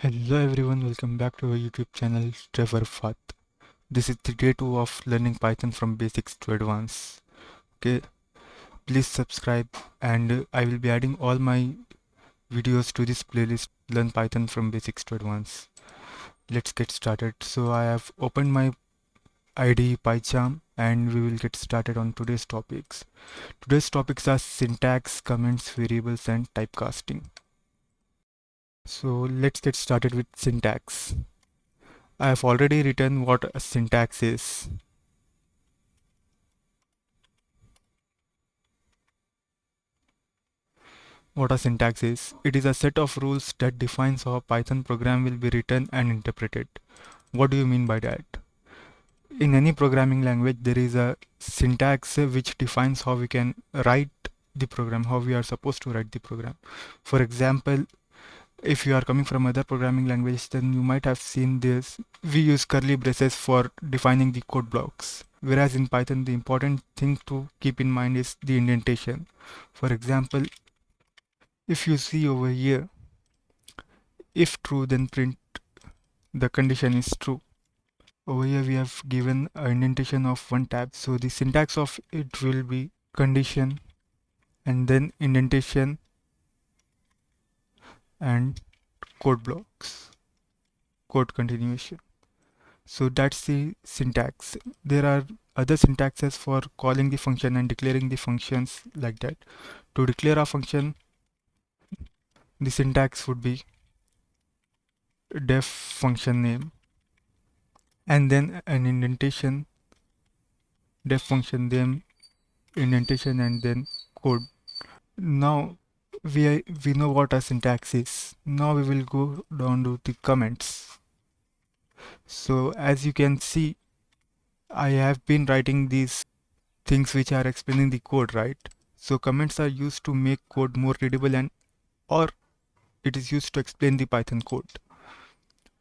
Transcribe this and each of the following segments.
Hello everyone, welcome back to our YouTube channel Trevor Fath. This is the day 2 of learning Python from basics to advanced. Okay, please subscribe and I will be adding all my videos to this playlist Learn Python from basics to advanced. Let's get started. So I have opened my IDE PyCharm and we will get started on today's topics. Today's topics are syntax, comments, variables and typecasting. So let's get started with syntax. I have already written what a syntax is. What a syntax is? It is a set of rules that defines how a Python program will be written and interpreted. What do you mean by that? In any programming language, there is a syntax which defines how we can write the program, how we are supposed to write the program. For example, if you are coming from other programming languages, then you might have seen this. We use curly braces for defining the code blocks. Whereas in Python, the important thing to keep in mind is the indentation. For example, if you see over here, if true, then print the condition is true. Over here we have given an indentation of one tab. So the syntax of it will be condition and then indentation and code blocks, code continuation. So that's the syntax. There are other syntaxes for calling the function and declaring the functions like that. To declare a function, the syntax would be def function name and then an indentation, def function name, indentation and then code. Now we know what a syntax is. Now we will go down to the comments. So as you can see, I have been writing these things which are explaining the code, right? So comments are used to make code more readable and or it is used to explain the Python code.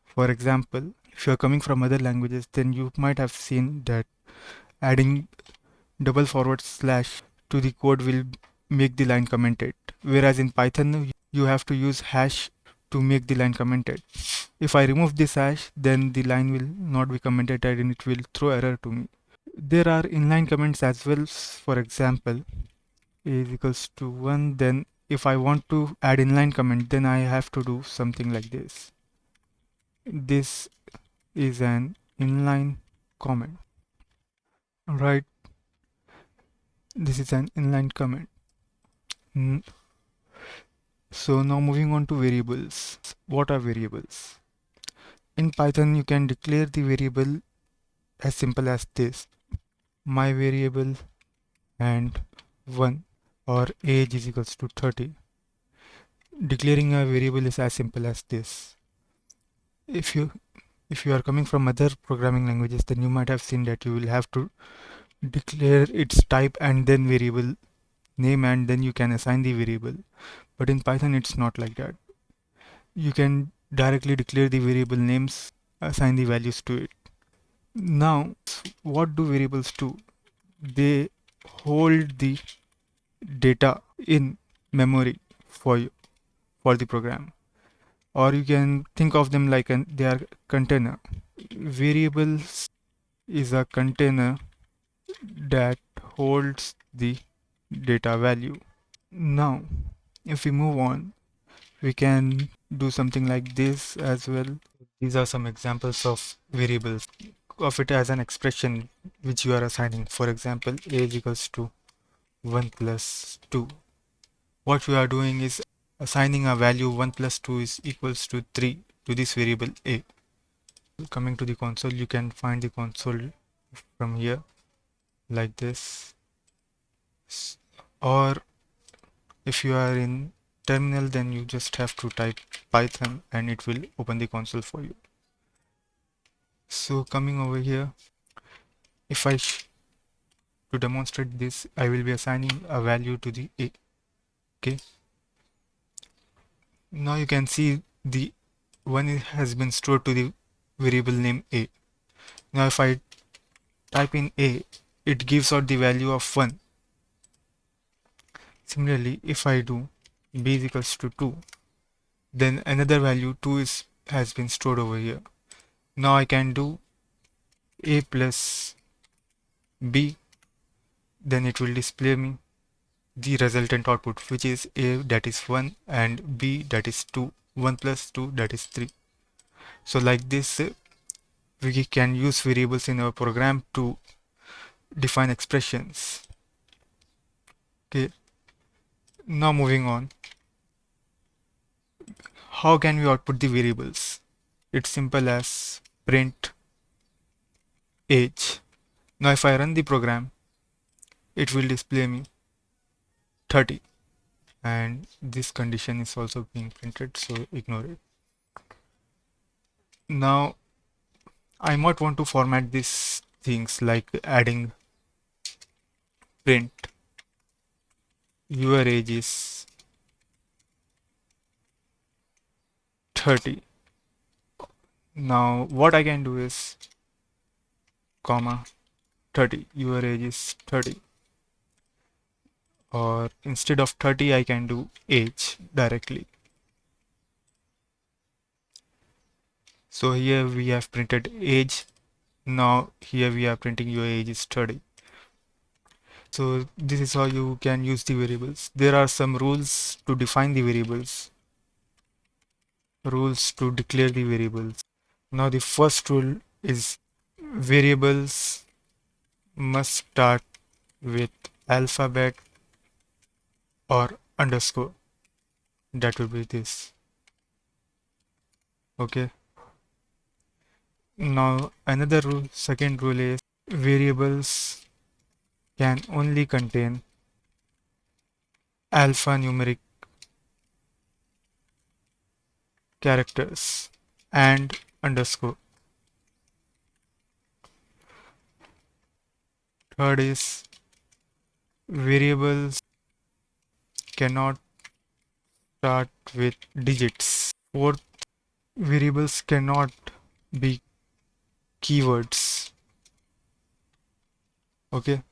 For example, if you are coming from other languages, then you might have seen that adding double forward slash to the code will make the line commented. Whereas in Python, you have to use hash to make the line commented. If I remove this hash, then the line will not be commented and it will throw error to me. There are inline comments as well. For example, a is equals to 1. Then if I want to add inline comment, then I have to do something like this. This is an inline comment. Right? This is an inline comment. So now moving on to variables. What are variables? In Python, you can declare the variable as simple as this. My variable and 1 or age is equals to 30. Declaring a variable is as simple as this. If you are coming from other programming languages, then you might have seen that you will have to declare its type and then variable name and then you can assign the variable. But in Python, it's not like that. You can directly declare the variable names, assign the values to it. Now, what do variables do? They hold the data in memory for you, for the program, or you can think of them like they are container. Variables is a container that holds the data value. Now, if we move on, we can do something like this as well. These are some examples of variables. Of it as an expression which you are assigning. For example, a is equals to 1 plus 2. What we are doing is assigning a value 1 plus 2 is equals to 3 to this variable a. Coming to the console, you can find the console from here like this. Or if you are in terminal, then you just have to type Python and it will open the console for you. So coming over here, if I to demonstrate this, I will be assigning a value to the a. Okay. Now you can see the one has been stored to the variable name a. Now if I type in a, it gives out the value of 1. Similarly, if I do b is equals to 2, then another value 2 is has been stored over here. Now I can do a plus b, then it will display me the resultant output, which is a, that is 1, and b, that is 2. 1 plus 2, that is 3. So like this, we can use variables in our program to define expressions. Okay, now moving on. How can we output the variables? It's simple as print age. Now if I run the program, it will display me 30, and this condition is also being printed, so ignore it. Now I might want to format these things like adding print your age is 30. Now what I can do is comma 30, your age is 30, or instead of 30 I can do age directly. So here we have printed age. Now here we are printing your age is 30. So this is how you can use the variables. There are some rules to define the variables, rules to declare the variables. Now the first rule is variables must start with alphabet or underscore. That will be this. Okay. Now another rule, second rule is variables can only contain alphanumeric characters and underscore. Third is variables cannot start with digits. Fourth, variables cannot be keywords. Okay.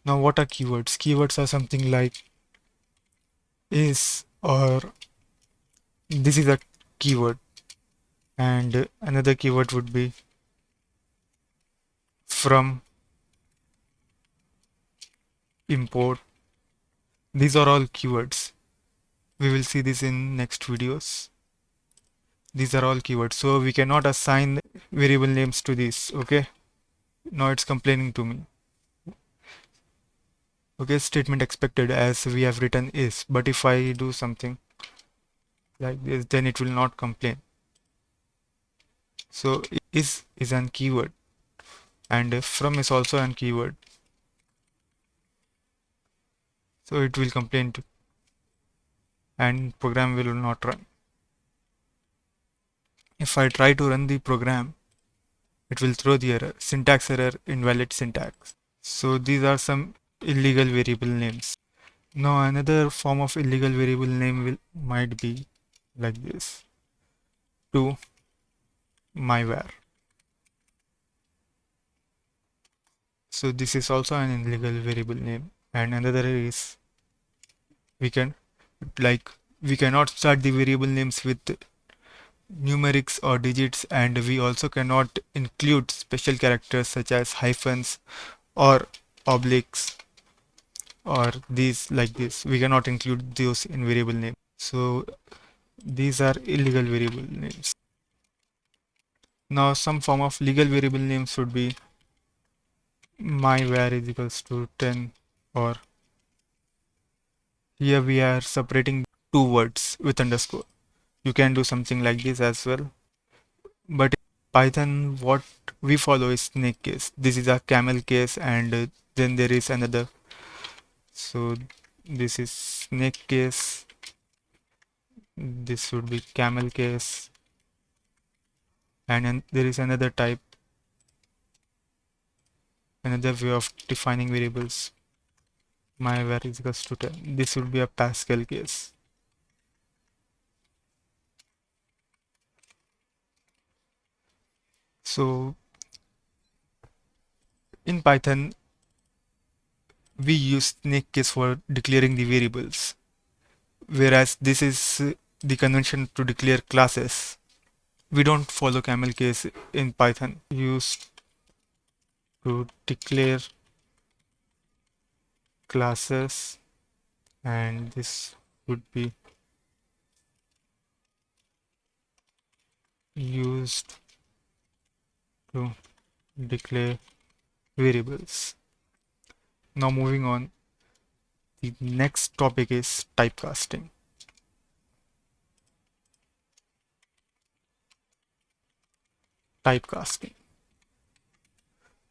Now what are keywords? Keywords are something like is, or this is a keyword, and another keyword would be from, import. These are all keywords. We will see this in next videos. These are all keywords, so we cannot assign variable names to these. Okay, now it's complaining to me. Okay, statement expected as we have written is, but if I do something like this, then it will not complain. So is an keyword, and from is also an keyword, so it will complain to, and program will not run. If I try to run the program, it will throw the error, syntax error, invalid syntax. So these are some illegal variable names. Now another form of illegal variable name might be like this: to myvar. So this is also an illegal variable name. And another is we cannot start the variable names with numerics or digits, and we also cannot include special characters such as hyphens or obliques or these like this. We cannot include those in variable name. So these are illegal variable names. Now some form of legal variable names would be myvar is equals to 10, or here we are separating two words with underscore. You can do something like this as well. But in Python, what we follow is snake case. This is a camel case, and then there is another. So this is snake case. This would be camel case, and then there is another type, another way of defining variables. Myvar is equals to 10. This would be a Pascal case. So in Python, we use snake case for declaring the variables, whereas this is the convention to declare classes. We don't follow camel case in Python. Used to declare classes, and this would be used to declare variables. Now moving on, the next topic is typecasting. Typecasting.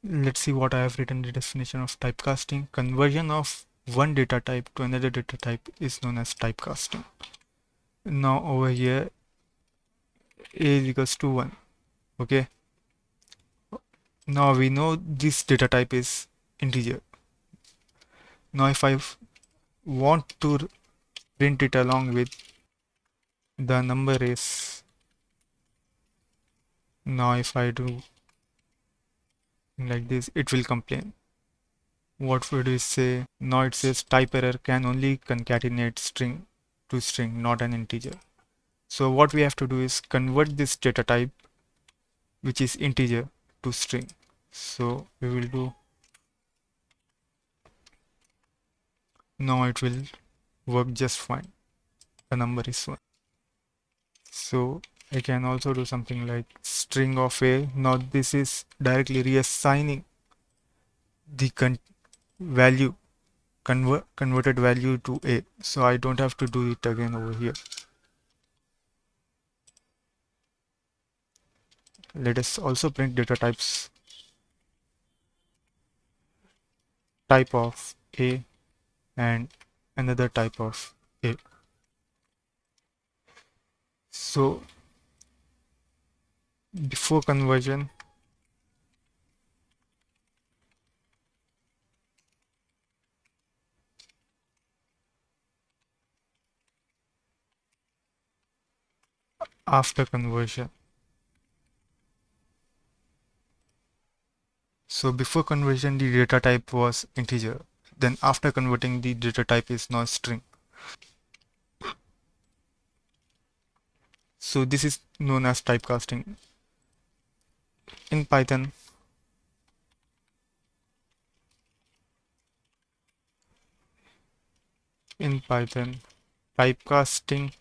Let's see what I have written. The definition of typecasting. Conversion of one data type to another data type is known as typecasting. Now over here, a is equals to 1. Okay. Now we know this data type is integer. Now if I want to print it along with the number is, now if I do like this, it will complain. What would we say? Now it says type error, can only concatenate string to string, not an integer. So what we have to do is convert this data type, which is integer, to string. So we will do, now it will work just fine. The number is 1. So I can also do something like string of a. Now this is directly reassigning the value, converted value to a. So I don't have to do it again over here. Let us also print data types. Type of a and another type of a. So before conversion, after conversion. So before conversion, the data type was integer. Then after converting, the data type is now string. So this is known as typecasting. In Python, typecasting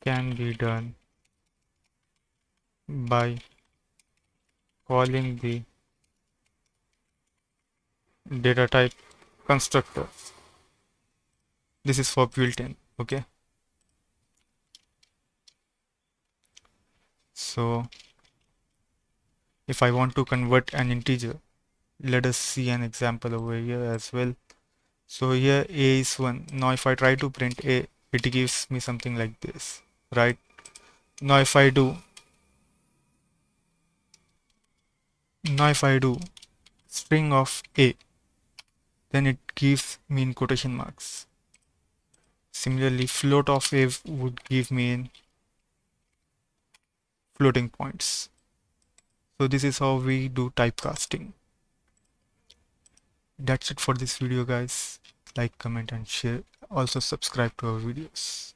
can be done by calling the data type constructor. This is for built-in, okay? So if I want to convert an integer, let us see an example over here as well. So here a is 1. Now if I try to print a, it gives me something like this, right? Now if I do string of a, then it gives me in quotation marks. Similarly, float of a would give me in floating points. So this is how we do typecasting. That's it for this video, guys. Like, comment and share. Also subscribe to our videos.